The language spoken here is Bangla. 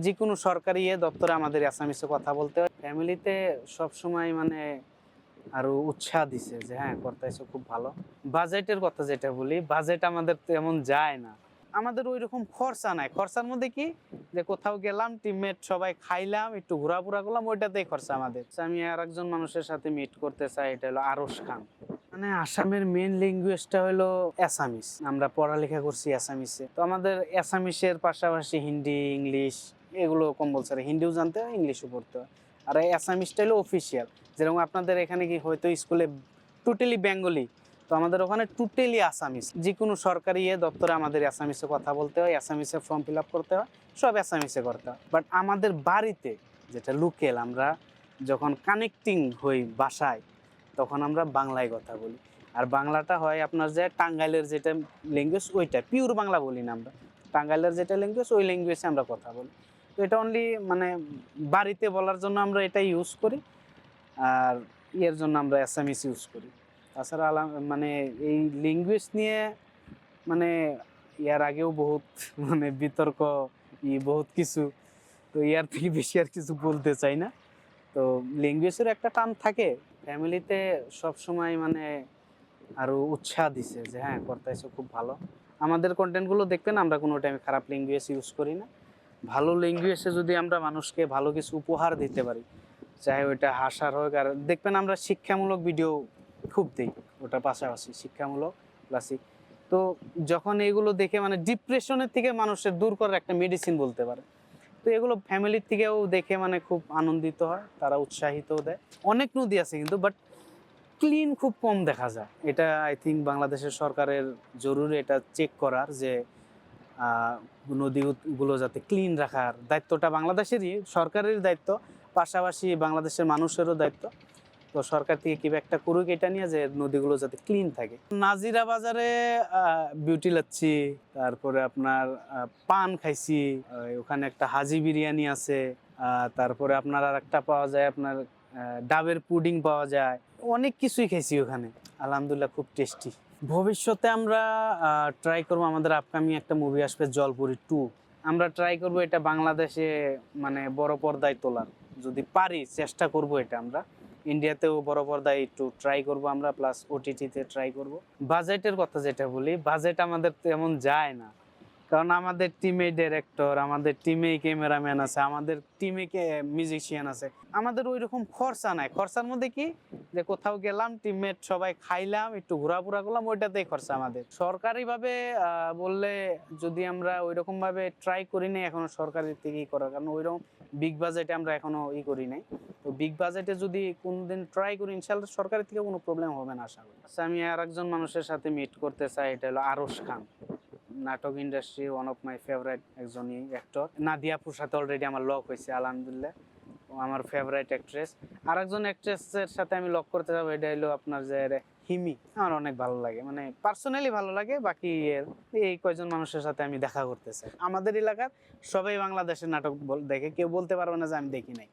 যে কোনো সরকারি দপ্তরে আমাদের অ্যাসামিসে কথা বলতে হয়। ফ্যামিলিতে সবসময় মানে আরো উৎসাহ দিছে যে হ্যাঁ করতেছো খুব ভালো। বাজেটের কথা যেটা বলি, বাজেট আমাদের তেমন যায় না। আমাদের ওইরকম খরচা নাই। খরচার মধ্যে কি যে কোথাও গেলাম, টিমমেট সবাই খাইলাম, একটু ঘোরাফেরা করলাম, ওইটাতেই খরচা আমাদের। আমি আরেকজন মানুষের সাথে মিট করতে চাই, এটা হলো আরশ খান। মানে আসামের মেইন ল্যাঙ্গুয়েজটা হলো অ্যাসামিস। আমরা পড়ালেখা করছি অ্যাসামিসে। তো আমাদের অ্যাসামিসের পাশাপাশি হিন্দি, ইংলিশ এগুলো কম্পালসারি। হিন্দিও জানতে হয়, ইংলিশও পড়তে হয়। আর এই অ্যাসামিসটা হলো অফিসিয়াল। যেরকম আপনাদের এখানে কি হয়তো স্কুলে টোটালি বেঙ্গলি, তো আমাদের ওখানে টোটালি আসামিস। যে কোনো সরকারি দপ্তরে আমাদের অ্যাসামিসে কথা বলতে হয়, অ্যাসামিসে ফর্ম ফিল আপ করতে হয়, সব অ্যাসামিসে করতে হয়। বাট আমাদের বাড়িতে যেটা লোকেল, আমরা যখন কানেক্টিং হই বাসায়, তখন আমরা বাংলায় কথা বলি। আর বাংলাটা হয় আপনার যে টাঙ্গাইলের যেটা ল্যাঙ্গুয়েজ, ওইটা পিওর বাংলা বলি না আমরা। টাঙ্গাইলের যেটা ল্যাঙ্গুয়েজ, ওই ল্যাঙ্গুয়েজে আমরা কথা বলি। তো এটা অনলি মানে বাড়িতে বলার জন্য আমরা এটা ইউজ করি, আর এর জন্য আমরা অ্যাসামিস ইউজ করি। তাছাড়া মানে এই ল্যাঙ্গুয়েজ নিয়ে মানে ইয়ার আগেও বহুত মানে বিতর্ক, বহুত কিছু। তো ইয়ার থেকে বেশি আর কিছু বলতে চাই না। তো ল্যাঙ্গুয়েজের একটা টান থাকে। ফ্যামিলিতে সবসময় মানে আরো উৎসাহ দিছে যে হ্যাঁ করতেছো খুব ভালো। আমাদের কন্টেন্টগুলো দেখবেন, আমরা কোনো টাইমে খারাপ ল্যাঙ্গুয়েজ ইউজ করি না। ভালো ল্যাঙ্গুয়েজে যদি আমরা মানুষকে ভালো কিছু উপহার দিতে পারি, চাহে ওইটা হাসার হোক, আর দেখবেন আমরা শিক্ষামূলক ভিডিও খুব দিই, ওটা পাশাপাশি শিক্ষামূলক ক্লাসিক। তো যখন এগুলো দেখে মানে ডিপ্রেশনের থেকে মানুষের দূর করার একটা মেডিসিন বলতে পারে। তো এগুলো ফ্যামিলির থেকেও দেখে মানে খুব আনন্দিত হয়, তারা উৎসাহিতও দেয়। অনেক নদী আছে কিন্তু, বাট ক্লিন খুব কম দেখা যায়। এটা আই থিঙ্ক বাংলাদেশের সরকারের জরুরি এটা চেক করার, যে নদীগুলো যাতে ক্লিন রাখার দায়িত্বটা বাংলাদেশেরই, সরকারের দায়িত্ব, পাশাপাশি বাংলাদেশের মানুষেরও দায়িত্ব। তো সরকার থেকে কি একটা করুক এটা নিয়ে, যে নদীগুলো যাতে ক্লিন থাকে। নাজিরা বাজারে বিউটি লাচ্ছি, তারপরে আপনার পান খাইছি, ওখানে একটা হাজি বিরিয়ানি আছে, তারপরে আপনার আর একটা পাওয়া যায় আপনার ডাবের পুডিং পাওয়া যায়। অনেক কিছুই খাইছি ওখানে, আলহামদুলিল্লাহ খুব টেস্টি। ভবিষ্যতে আমরা ট্রাই করবো, আমাদের আপকামিং একটা মুভি আসবে জলপুরি 2। আমরা ট্রাই করব এটা বাংলাদেশে মানে বড় পর্দায় তোলার, যদি পারি চেষ্টা করব এটা। আমরা ইন্ডিয়াতেও বড় পর্দায় একটু ট্রাই করব আমরা, প্লাস ওটিটিতে ট্রাই করব। বাজেটের কথা যেটা বলি, বাজেট আমাদের তেমন যায় না, কারণ আমাদের টিমে ডিরেক্টর, আমাদের টিমে ক্যামেরাম্যান আছে, আমাদের টিমে মিউজিশিয়ান আছে। আমাদের ওই রকম খরচা নাই। খরচার মধ্যে কি যে কোথাও গেলাম, টিমমেট সবাই খাইলাম, একটু ঘোরাফেরা করলাম, ওইটাতেই খরচা আমাদের। সরকারিভাবে বললে, যদি আমরা ওইরকম ভাবে ট্রাই করি নাই এখনো সরকারি থেকেই করার, কারণ ওইরকম বিগ বাজেটে আমরা এখনো করি নাই। তো বিগ বাজেটে যদি কোনদিন ট্রাই করি, ইনশাল্লাহ সরকারি থেকে কোনো প্রবলেম হবে না আশা করি। আচ্ছা, আমি আর একজন মানুষের সাথে মিট করতে চাই, এটা হলো আরশ খান। নাটক industry one of my favourite একজনই অ্যাক্টর। নাদিয়া আপুর সাথে অলরেডি আমার লক হয়েছে, আলহামদুলিল্লাহ, আমার ফেভারিট অ্যাক্ট্রেস। আর একজন অ্যাক্ট্রেসের সাথে আমি লক করতে যাবো, এটা হলো আপনার যে হিমি। আমার অনেক ভালো লাগে, মানে পার্সোনালি ভালো লাগে। বাকি এই কয়জন মানুষের সাথে আমি দেখা করতে চাই। আমাদের এলাকার সবাই বাংলাদেশের নাটক দেখে, কেউ বলতে পারবে না যে আমি দেখি নাই।